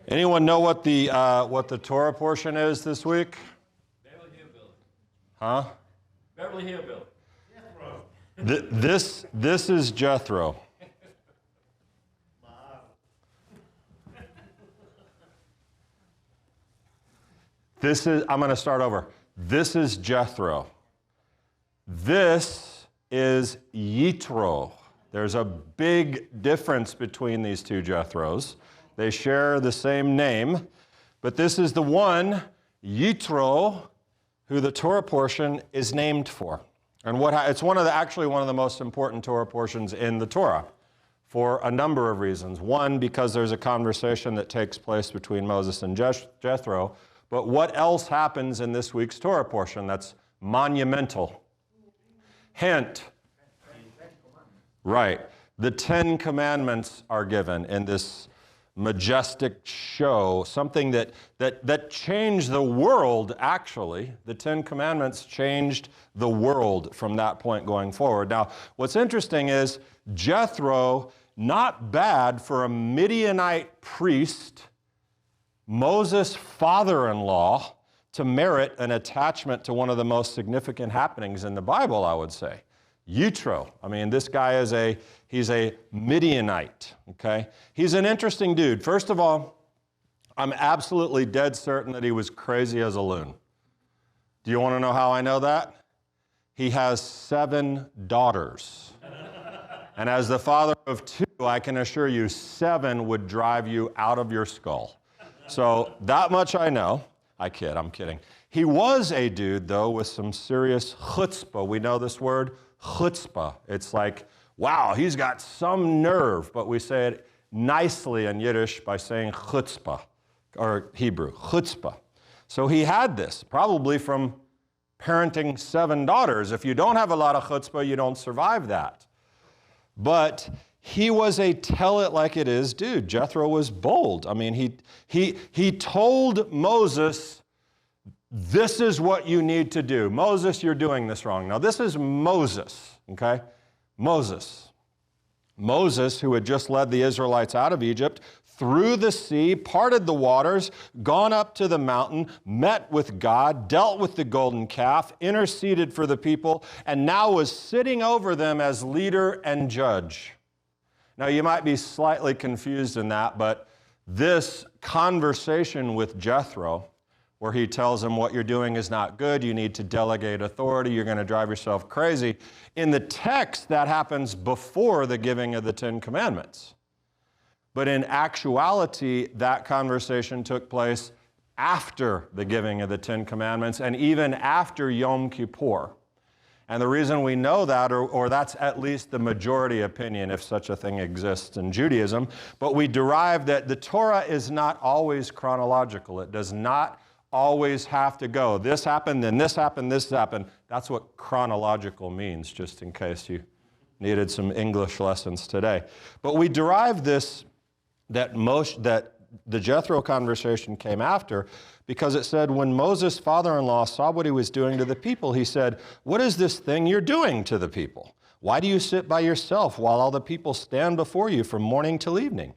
Anyone know what the Torah portion is this week? Beverly Hillbilly. Huh? Beverly Hillbilly. Jethro. This is Jethro. I'm going to start over. This is Jethro. This is Yitro. There's a big difference between these two Jethros. They share the same name, but this is the one, Yitro, who the Torah portion is named for. And it's actually one of the most important Torah portions in the Torah for a number of reasons. One, because there's a conversation that takes place between Moses and Jethro, but what else happens in this week's Torah portion that's monumental? Hint. Right. The 10 Commandments are given in this majestic show, something that changed the world, actually. The 10 Commandments changed the world from that point going forward. Now, what's interesting is Jethro, not bad for a Midianite priest, Moses' father-in-law, to merit an attachment to one of the most significant happenings in the Bible, I would say. Yitro. I mean, this guy he's a Midianite, okay? He's an interesting dude. First of all, I'm absolutely dead certain that he was crazy as a loon. Do you want to know how I know that? He has 7 daughters. And as the father of 2, I can assure you 7 would drive you out of your skull. So that much I know. I'm kidding. He was a dude, though, with some serious chutzpah. We know this word, chutzpah. It's like, wow, he's got some nerve, but we say it nicely in Yiddish by saying chutzpah, or Hebrew, chutzpah. So he had this, probably from parenting 7 daughters. If you don't have a lot of chutzpah, you don't survive that. But he was a tell-it-like-it-is dude. Jethro was bold. I mean, he told Moses, this is what you need to do. Moses, you're doing this wrong. Now, this is Moses, okay? Moses, who had just led the Israelites out of Egypt, through the sea, parted the waters, gone up to the mountain, met with God, dealt with the golden calf, interceded for the people, and now was sitting over them as leader and judge. Now, you might be slightly confused in that, but this conversation with Jethro, where he tells him what you're doing is not good, you need to delegate authority, you're going to drive yourself crazy. In the text, that happens before the giving of the 10 Commandments. But in actuality, that conversation took place after the giving of the 10 Commandments and even after Yom Kippur. And the reason we know that, or that's at least the majority opinion, if such a thing exists in Judaism, but we derive that the Torah is not always chronological. It does not always have to go, this happened, then this happened, this happened. That's what chronological means, just in case you needed some English lessons today. But we derive this, that the Jethro conversation came after, because it said when Moses' father-in-law saw what he was doing to the people, he said, what is this thing you're doing to the people? Why do you sit by yourself while all the people stand before you from morning till evening?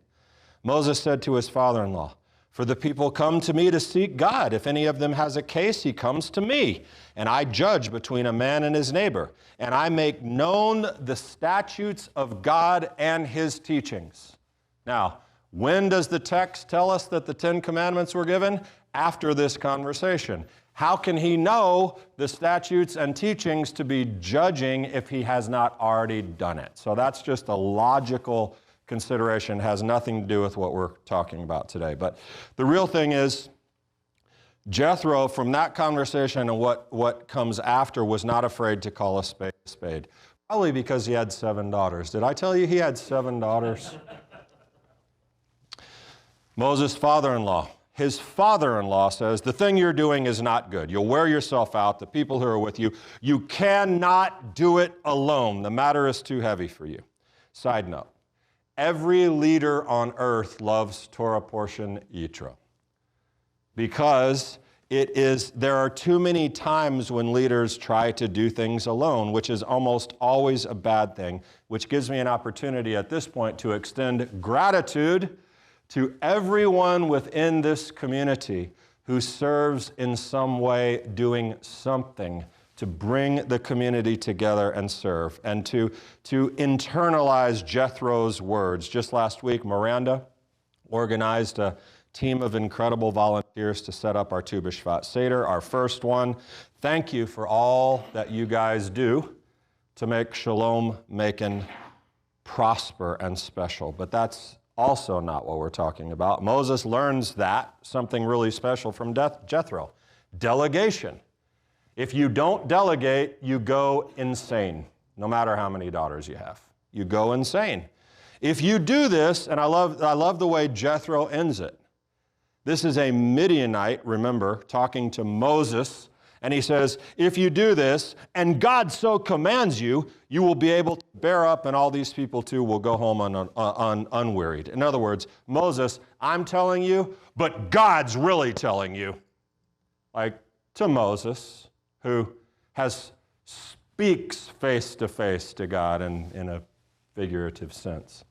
Moses said to his father-in-law, for the people come to me to seek God. If any of them has a case, he comes to me, and I judge between a man and his neighbor, and I make known the statutes of God and his teachings. Now, when does the text tell us that the 10 Commandments were given? After this conversation. How can he know the statutes and teachings to be judging if he has not already done it? So that's just a logical consideration, has nothing to do with what we're talking about today. But the real thing is, Jethro, from that conversation and what comes after, was not afraid to call a spade a spade. Probably because he had 7 daughters. Did I tell you he had 7 daughters? Moses' father-in-law. His father-in-law says, the thing you're doing is not good. You'll wear yourself out, the people who are with you. You cannot do it alone. The matter is too heavy for you. Side note, every leader on earth loves Torah Portion Yitro, because there are too many times when leaders try to do things alone, which is almost always a bad thing, which gives me an opportunity at this point to extend gratitude to everyone within this community who serves in some way, doing something to bring the community together and serve, and to internalize Jethro's words. Just last week, Miranda organized a team of incredible volunteers to set up our Tu B'Shvat Seder, our first one. Thank you for all that you guys do to make Shalom Macon prosper and special. But that's also not what we're talking about. Moses learns that, something really special from Jethro. Delegation. If you don't delegate, you go insane, no matter how many daughters you have. You go insane. If you do this, and I love the way Jethro ends it. This is a Midianite, remember, talking to Moses, and he says, if you do this, and God so commands you, you will be able to bear up, and all these people too will go home unwearied. In other words, Moses, I'm telling you, but God's really telling you. Like to Moses, who speaks face to face to God in a figurative sense.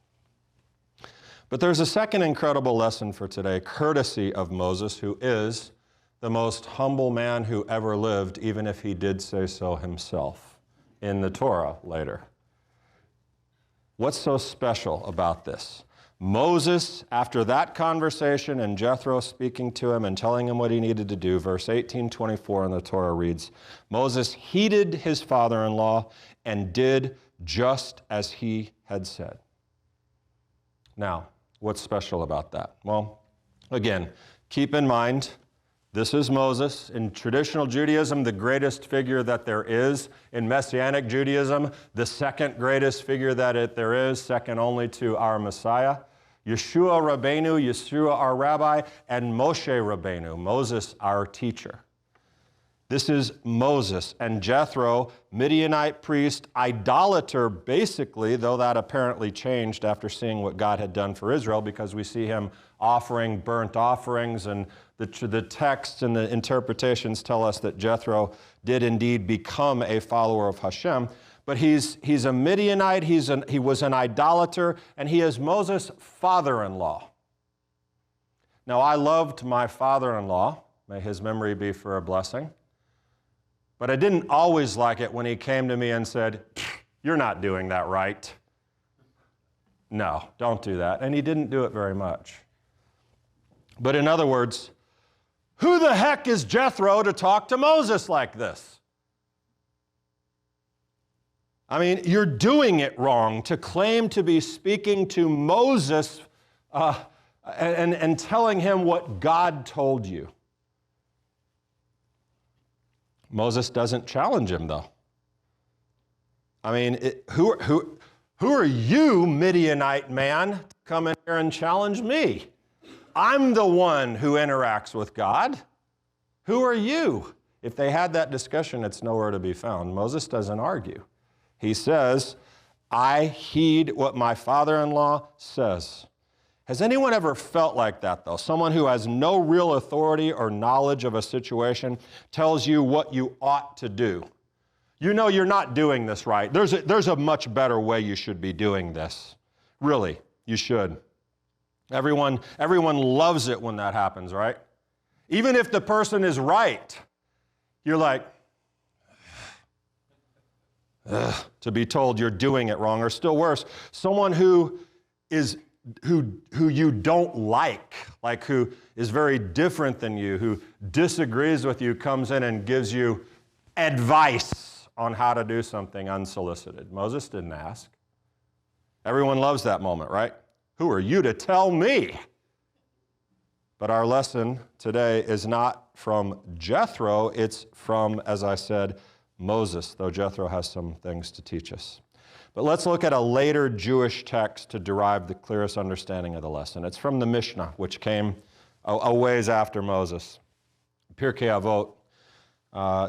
But there's a second incredible lesson for today, courtesy of Moses, who is the most humble man who ever lived, even if he did say so himself in the Torah later. What's so special about this? Moses, after that conversation and Jethro speaking to him and telling him what he needed to do, verse 18:24 in the Torah reads, Moses heeded his father-in-law and did just as he had said. Now, what's special about that? Well, again, keep in mind, this is Moses. In traditional Judaism, the greatest figure that there is. In Messianic Judaism, the second greatest figure that there is, second only to our Messiah. Yeshua Rabbeinu, Yeshua our Rabbi, and Moshe Rabbeinu, Moses our teacher. This is Moses and Jethro, Midianite priest, idolater basically, though that apparently changed after seeing what God had done for Israel, because we see him offering burnt offerings, and the texts and the interpretations tell us that Jethro did indeed become a follower of Hashem. But he's a Midianite, he was an idolater, and he is Moses' father-in-law. Now, I loved my father-in-law, may his memory be for a blessing. But I didn't always like it when he came to me and said, you're not doing that right. No, don't do that. And he didn't do it very much. But in other words, who the heck is Jethro to talk to Moses like this? I mean, you're doing it wrong to claim to be speaking to Moses and telling him what God told you. Moses doesn't challenge him, though. I mean, who are you, Midianite man, to come in here and challenge me? I'm the one who interacts with God. Who are you? If they had that discussion, it's nowhere to be found. Moses doesn't argue. He says, I heed what my father-in-law says. Has anyone ever felt like that, though? Someone who has no real authority or knowledge of a situation tells you what you ought to do. You know you're not doing this right. There's a much better way you should be doing this. Really, you should. Everyone loves it when that happens, right? Even if the person is right, you're like, to be told you're doing it wrong. Or still worse, someone who you don't like who is very different than you, who disagrees with you, comes in and gives you advice on how to do something unsolicited. Moses didn't ask. Everyone loves that moment, right? Who are you to tell me? But our lesson today is not from Jethro, it's from, as I said, Moses, though Jethro has some things to teach us. But let's look at a later Jewish text to derive the clearest understanding of the lesson. It's from the Mishnah, which came a ways after Moses. Pirkei Avot,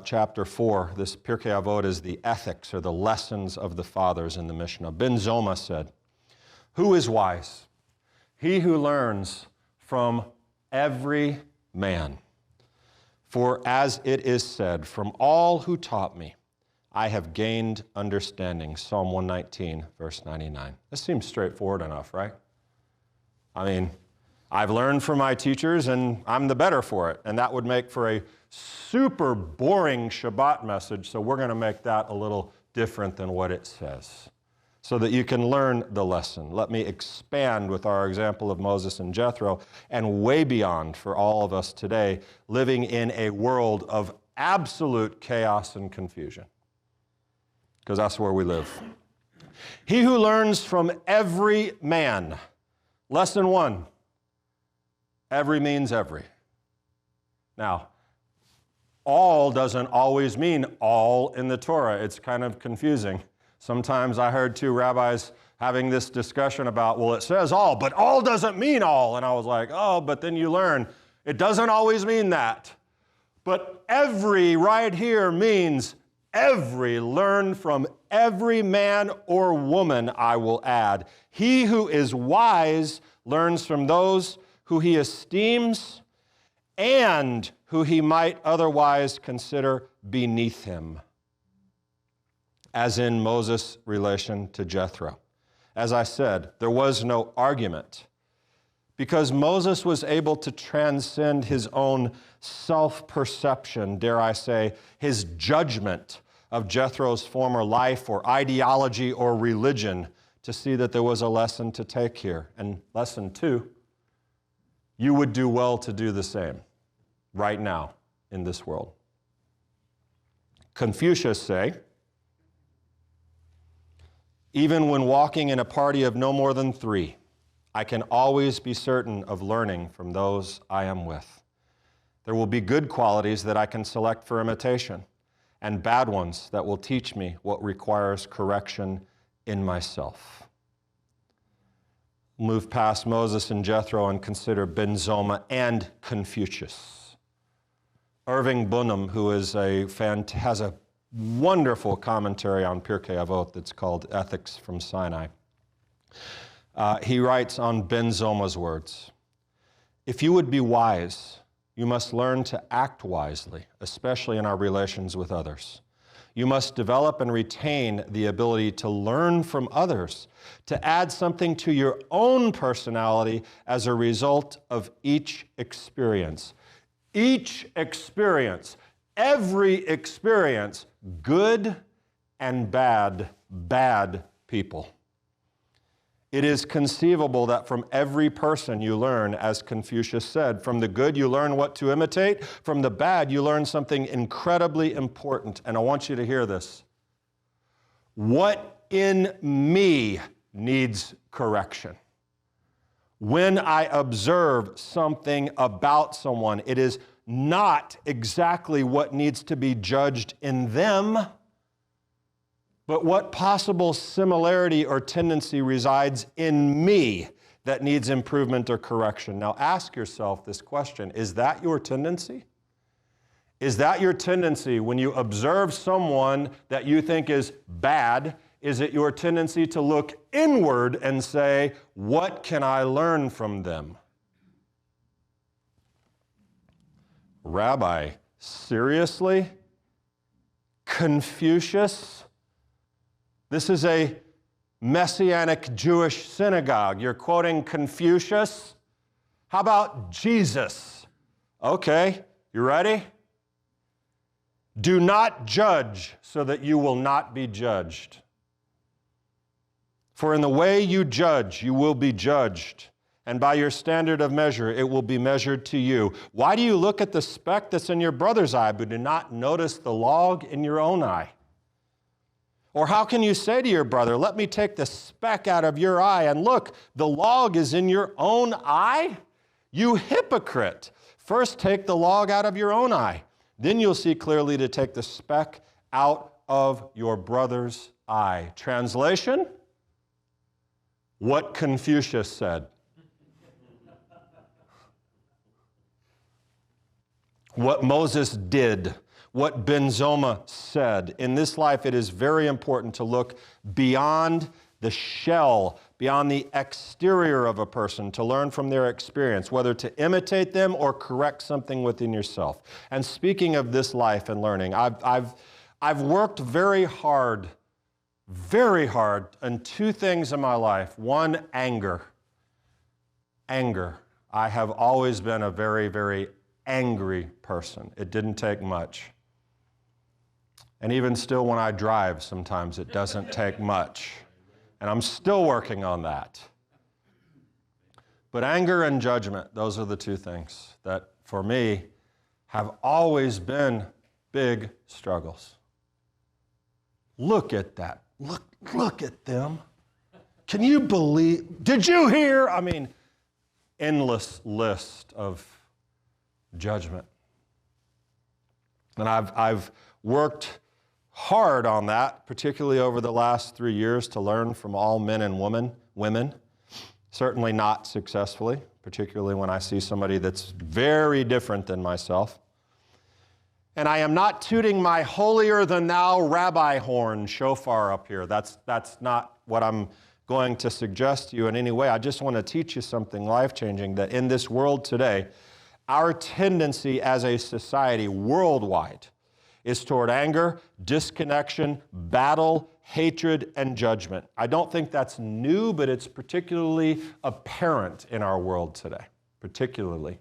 chapter 4. This Pirkei Avot is the ethics or the lessons of the fathers in the Mishnah. Ben Zoma said, who is wise? He who learns from every man. For as it is said, from all who taught me, I have gained understanding. Psalm 119, verse 99. This seems straightforward enough, right? I mean, I've learned from my teachers and I'm the better for it. And that would make for a super boring Shabbat message, so we're going to make that a little different than what it says, so that you can learn the lesson. Let me expand with our example of Moses and Jethro, and way beyond for all of us today, living in a world of absolute chaos and confusion, because that's where we live. He who learns from every man. Lesson 1, every means every. Now, all doesn't always mean all in the Torah. It's kind of confusing. Sometimes I heard two rabbis having this discussion about, well, it says all, but all doesn't mean all. And I was like, oh, but then you learn, it doesn't always mean that. But every right here means every. Learn from every man or woman, I will add. He who is wise learns from those who he esteems and who he might otherwise consider beneath him, as in Moses' relation to Jethro. As I said, there was no argument, because Moses was able to transcend his own self-perception, dare I say, his judgment of Jethro's former life or ideology or religion, to see that there was a lesson to take here. And lesson 2, you would do well to do the same right now in this world. Confucius say, even when walking in a party of no more than 3, I can always be certain of learning from those I am with. There will be good qualities that I can select for imitation, and bad ones that will teach me what requires correction in myself. Move past Moses and Jethro and consider Ben Zoma and Confucius. Irving Bunham, who is has a wonderful commentary on Pirkei Avot that's called Ethics from Sinai. He writes on Ben Zoma's words, if you would be wise, you must learn to act wisely, especially in our relations with others. You must develop and retain the ability to learn from others, to add something to your own personality as a result of each experience. Each experience, every experience, good and bad people. It is conceivable that from every person you learn, as Confucius said, from the good you learn what to imitate, from the bad you learn something incredibly important. And I want you to hear this. What in me needs correction? When I observe something about someone, it is not exactly what needs to be judged in them, but what possible similarity or tendency resides in me that needs improvement or correction. Now ask yourself this question, is that your tendency? Is that your tendency when you observe someone that you think is bad? Is it your tendency to look inward and say, what can I learn from them? Rabbi, seriously? Confucius? This is a Messianic Jewish synagogue. You're quoting Confucius? How about Jesus? Okay, you ready? Do not judge so that you will not be judged. For in the way you judge, you will be judged. And by your standard of measure, it will be measured to you. Why do you look at the speck that's in your brother's eye, but do not notice the log in your own eye? Or how can you say to your brother, let me take the speck out of your eye, and look, the log is in your own eye? You hypocrite! First take the log out of your own eye. Then you'll see clearly to take the speck out of your brother's eye. Translation? What Confucius said. What Moses did. What Ben Zoma said. In this life, it is very important to look beyond the shell, beyond the exterior of a person, to learn from their experience, whether to imitate them or correct something within yourself. And speaking of this life and learning, I've worked very hard on 2 things in my life. One, anger. Anger. I have always been a very, very angry person. It didn't take much. And even still when I drive, sometimes it doesn't take much. And I'm still working on that. But anger and judgment, those are the two things that, for me, have always been big struggles. Look at that. Look at them. Can you believe? Did you hear? I mean, endless list of judgment. And I've worked hard on that, particularly over the last 3 years, to learn from all men and women. Certainly not successfully, particularly when I see somebody that's very different than myself. And I am not tooting my holier-than-thou rabbi horn shofar up here. That's not what I'm going to suggest to you in any way. I just want to teach you something life-changing, that in this world today, our tendency as a society worldwide is toward anger, disconnection, battle, hatred, and judgment. I don't think that's new, but it's particularly apparent in our world today, particularly.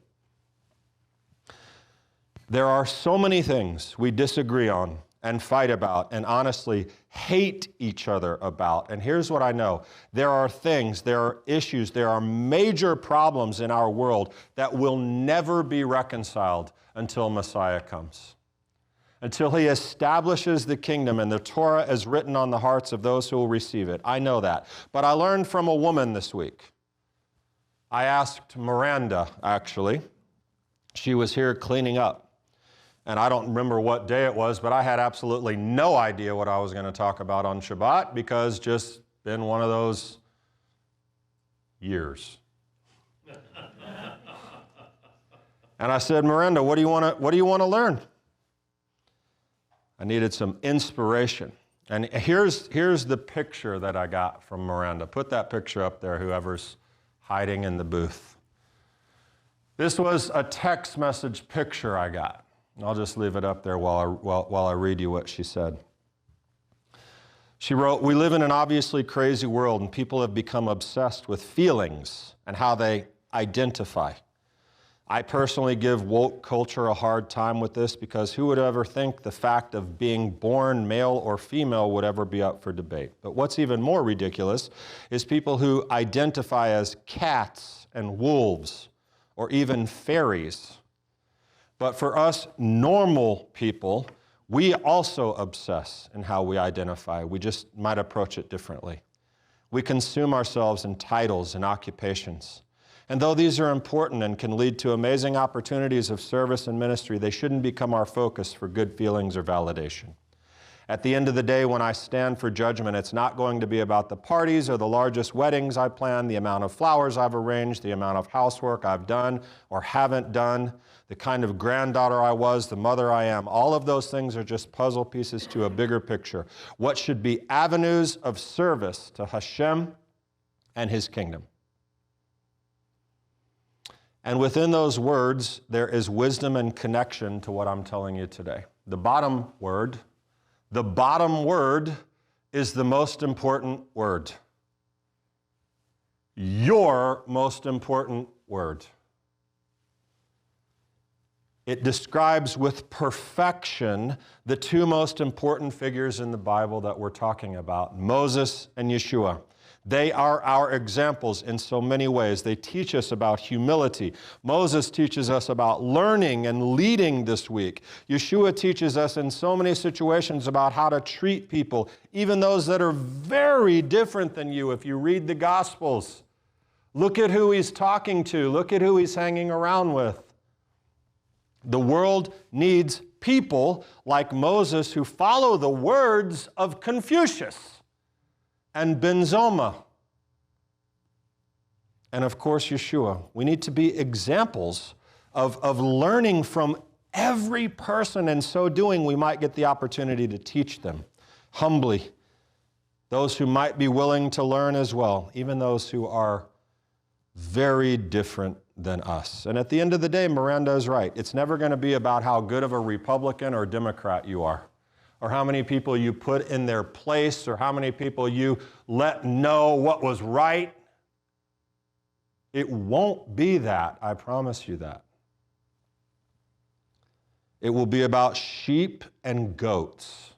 There are so many things we disagree on and fight about and honestly hate each other about. And here's what I know. There are things, there are issues, there are major problems in our world that will never be reconciled until Messiah comes. Until he establishes the kingdom and the Torah is written on the hearts of those who will receive it. I know that. But I learned from a woman this week. I asked Miranda, actually. She was here cleaning up. And I don't remember what day it was, but I had absolutely no idea what I was going to talk about on Shabbat, because just been one of those years. And I said, Miranda, what do you want to learn? I needed some inspiration. And here's the picture that I got from Miranda. Put that picture up there, whoever's hiding in the booth. This was a text message picture I got. I'll just leave it up there while I read you what she said. She wrote, "We live in an obviously crazy world, and people have become obsessed with feelings and how they identify. I personally give woke culture a hard time with this, because who would ever think the fact of being born male or female would ever be up for debate? But what's even more ridiculous is people who identify as cats and wolves or even fairies. But for us normal people, we also obsess in how we identify. We just might approach it differently. We consume ourselves in titles and occupations. And though these are important and can lead to amazing opportunities of service and ministry, they shouldn't become our focus for good feelings or validation. At the end of the day, when I stand for judgment, it's not going to be about the parties or the largest weddings I plan, the amount of flowers I've arranged, the amount of housework I've done or haven't done, the kind of granddaughter I was, the mother I am. All of those things are just puzzle pieces to a bigger picture. What should be avenues of service to Hashem and His kingdom. And within those words, there is wisdom and connection to what I'm telling you today. The bottom word is the most important word. Your most important word. It describes with perfection the two most important figures in the Bible that we're talking about, Moses and Yeshua. They are our examples in so many ways. They teach us about humility. Moses teaches us about learning and leading this week. Yeshua teaches us in so many situations about how to treat people, even those that are very different than you. If you read the Gospels, look at who he's talking to. Look at who he's hanging around with. The world needs people like Moses who follow the words of Confucius and Benzoma, and of course Yeshua. We need to be examples of learning from every person. In so doing, we might get the opportunity to teach them humbly. Those who might be willing to learn as well, even those who are very different than us. And at the end of the day, Miranda is right. It's never going to be about how good of a Republican or Democrat you are, or how many people you put in their place, or how many people you let know what was right. It won't be that, I promise you that. It will be about sheep and goats.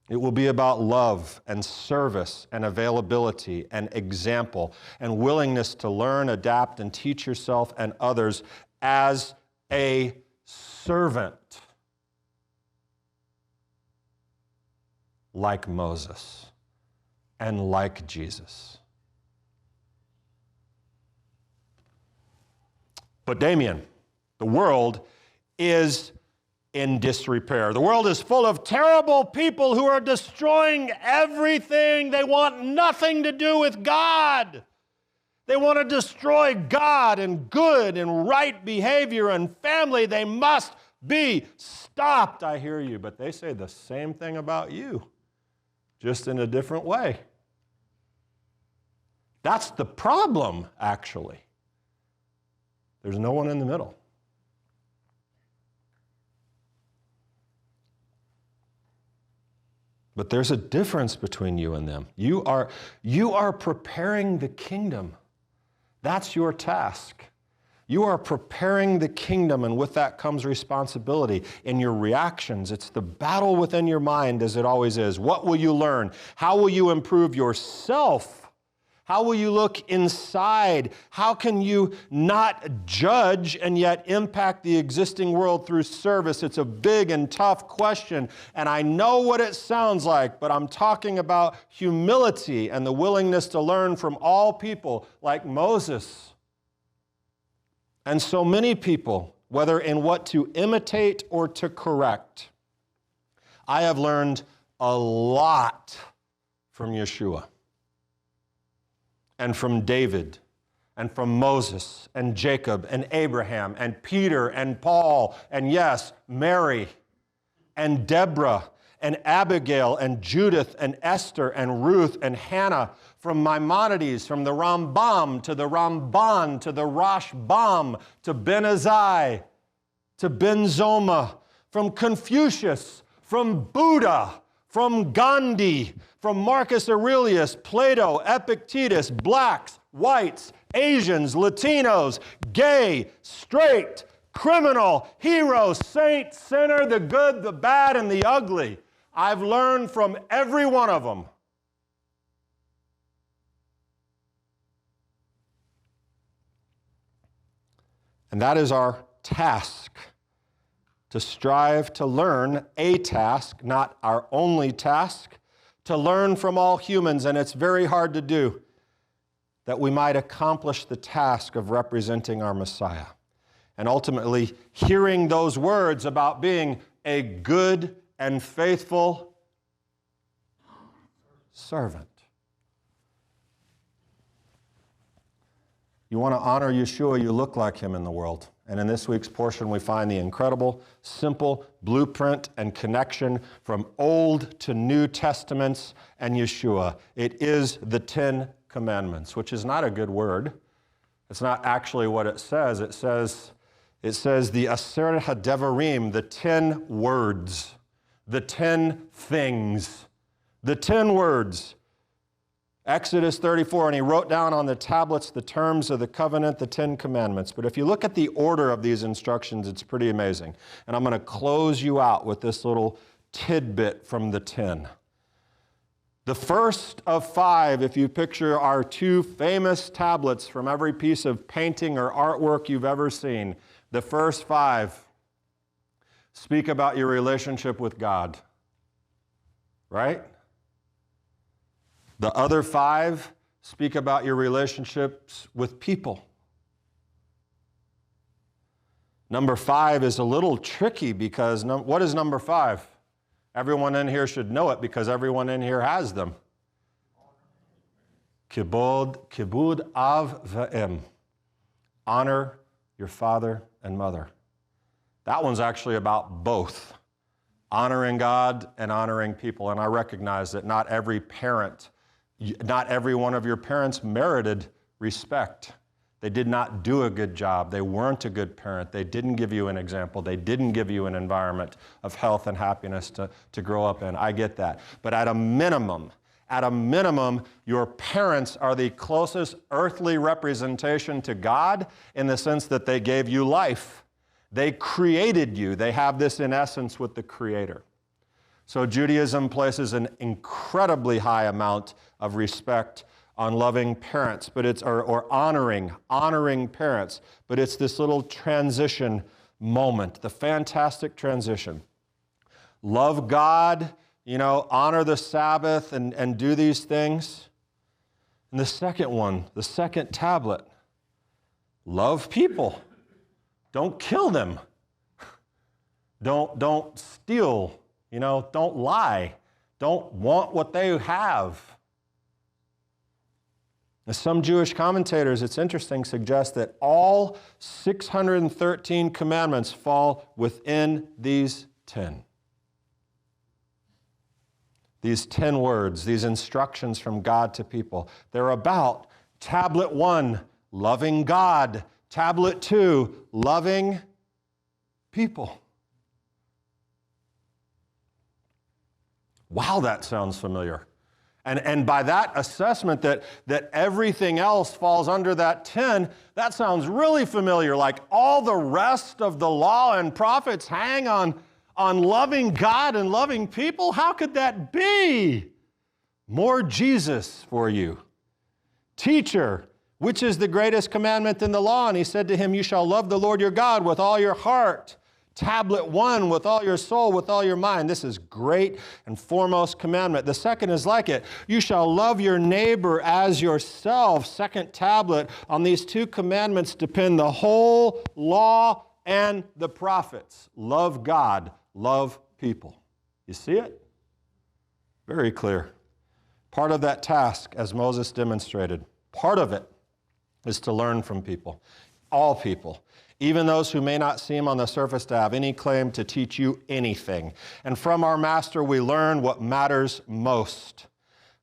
It will be about love and service and availability and example and willingness to learn, adapt, and teach yourself and others as a servant, like Moses and like Jesus. But Damian, the world is in disrepair. The world is full of terrible people who are destroying everything. They want nothing to do with God. They want to destroy God and good and right behavior and family. They must be stopped. I hear you, but they say the same thing about you, just in a different way. That's the problem, actually. There's no one in the middle. But there's a difference between you and them. You are preparing the kingdom. That's your task. You are preparing the kingdom, and with that comes responsibility in your reactions. It's the battle within your mind, as it always is. What will you learn? How will you improve yourself? How will you look inside? How can you not judge and yet impact the existing world through service? It's a big and tough question, and I know what it sounds like, but I'm talking about humility and the willingness to learn from all people, like Moses. And so many people, whether in what to imitate or to correct. I have learned a lot from Yeshua, and from David, and from Moses, and Jacob, and Abraham, and Peter, and Paul, and yes, Mary, and Deborah, and Abigail, and Judith, and Esther, and Ruth, and Hannah, from Maimonides, from the Rambam, to the Ramban, to the Rashbam, to Ben Azai, to Ben Zoma, from Confucius, from Buddha, from Gandhi, from Marcus Aurelius, Plato, Epictetus, blacks, whites, Asians, Latinos, gay, straight, criminal, hero, saint, sinner, the good, the bad, and the ugly. I've learned from every one of them. And that is our task, to strive to learn a task, not our only task, to learn from all humans, and it's very hard to do, that we might accomplish the task of representing our Messiah. And ultimately, hearing those words about being a good and faithful servant. You want to honor Yeshua, you look like him in the world. And in this week's portion, we find the incredible, simple blueprint and connection from Old to New Testaments and Yeshua. It is the 10 Commandments, which is not a good word. It's not actually what it says. It says the Aser HaDevarim, the 10 words, the 10 things, the 10 words. Exodus 34, and he wrote down on the tablets the terms of the covenant, the 10 Commandments. But if you look at the order of these instructions, it's pretty amazing. And I'm going to close you out with this little tidbit from the 10. The first of 5, if you picture our 2 famous tablets from every piece of painting or artwork you've ever seen, the first 5 speak about your relationship with God, right? The other 5 speak about your relationships with people. Number 5 is a little tricky because what is number 5? Everyone in here should know it because everyone in here has them. Kibud av v'em. Honor your father and mother. That one's actually about both. Honoring God and honoring people. And I recognize that not every one of your parents merited respect. They did not do a good job. They weren't a good parent. They didn't give you an example. They didn't give you an environment of health and happiness to grow up in. I get that. But at a minimum, At a minimum, your parents are the closest earthly representation to God in the sense that they gave you life. They created you. They have this in essence with the Creator. So Judaism places an incredibly high amount of respect on loving parents, but it's or honoring parents, but it's this little transition moment, the fantastic transition. Love God, honor the Sabbath and do these things. And the second one, the second tablet, love people. Don't kill them. Don't steal. Don't lie. Don't want what they have. Now, some Jewish commentators, it's interesting, suggest that all 613 commandments fall within these 10. These 10 words, these instructions from God to people. They're about tablet 1, loving God. Tablet 2, loving people. Wow, that sounds familiar. And by that assessment that everything else falls under that 10, that sounds really familiar. Like all the rest of the law and prophets hang on loving God and loving people. How could that be? More Jesus for you. Teacher, which is the greatest commandment in the law? And he said to him, you shall love the Lord your God with all your heart. Tablet 1, with all your soul, with all your mind. This is great and foremost commandment. The second is like it. You shall love your neighbor as yourself. Second tablet. On these 2 commandments depend the whole law and the prophets. Love God, love people. You see it? Very clear. Part of that task, as Moses demonstrated, part of it is to learn from people, all people. Even those who may not seem on the surface to have any claim to teach you anything. And from our Master we learn what matters most.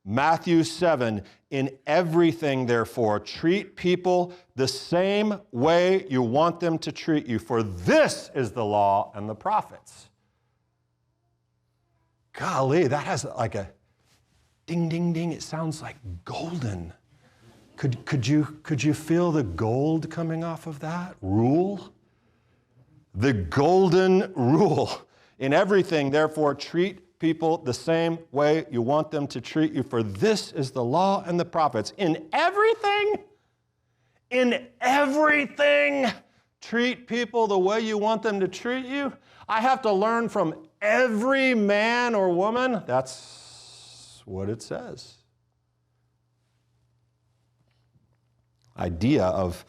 Matthew 7, in everything therefore, treat people the same way you want them to treat you, for this is the law and the prophets. Golly, that has like a ding, ding, ding. It sounds like golden. Could you feel the gold coming off of that? Rule? The golden rule. In everything, therefore, treat people the same way you want them to treat you, for this is the law and the prophets. In everything, treat people the way you want them to treat you. I have to learn from every man or woman. That's what it says. Idea of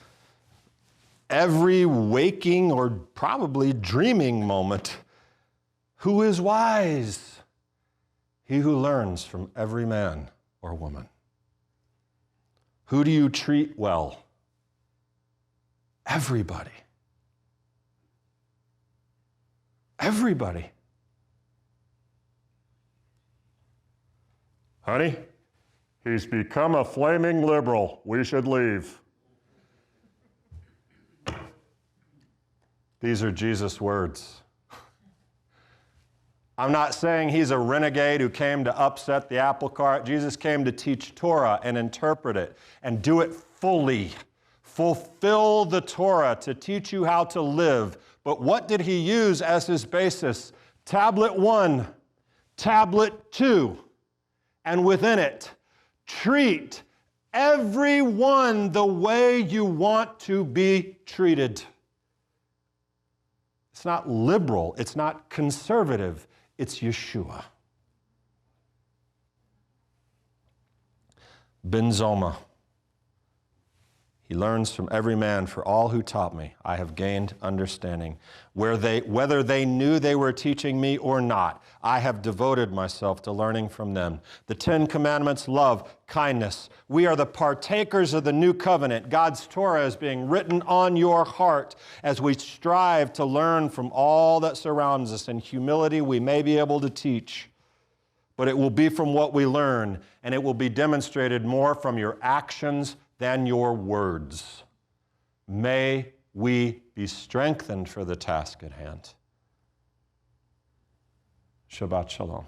every waking or probably dreaming moment. Who is wise? He who learns from every man or woman. Who do you treat well? Everybody. Everybody. Honey, he's become a flaming liberal. We should leave. These are Jesus' words. I'm not saying he's a renegade who came to upset the apple cart. Jesus came to teach Torah and interpret it and do it fully. Fulfill the Torah to teach you how to live. But what did he use as his basis? Tablet 1, Tablet 2, and within it, treat everyone the way you want to be treated. It's not liberal. It's not conservative. It's Yeshua. Ben Zoma. He learns from every man, for all who taught me, I have gained understanding. Whether they knew they were teaching me or not, I have devoted myself to learning from them. The 10 Commandments, love, kindness. We are the partakers of the new covenant. God's Torah is being written on your heart as we strive to learn from all that surrounds us. In humility, we may be able to teach, but it will be from what we learn, and it will be demonstrated more from your actions than your words. May we be strengthened for the task at hand. Shabbat Shalom.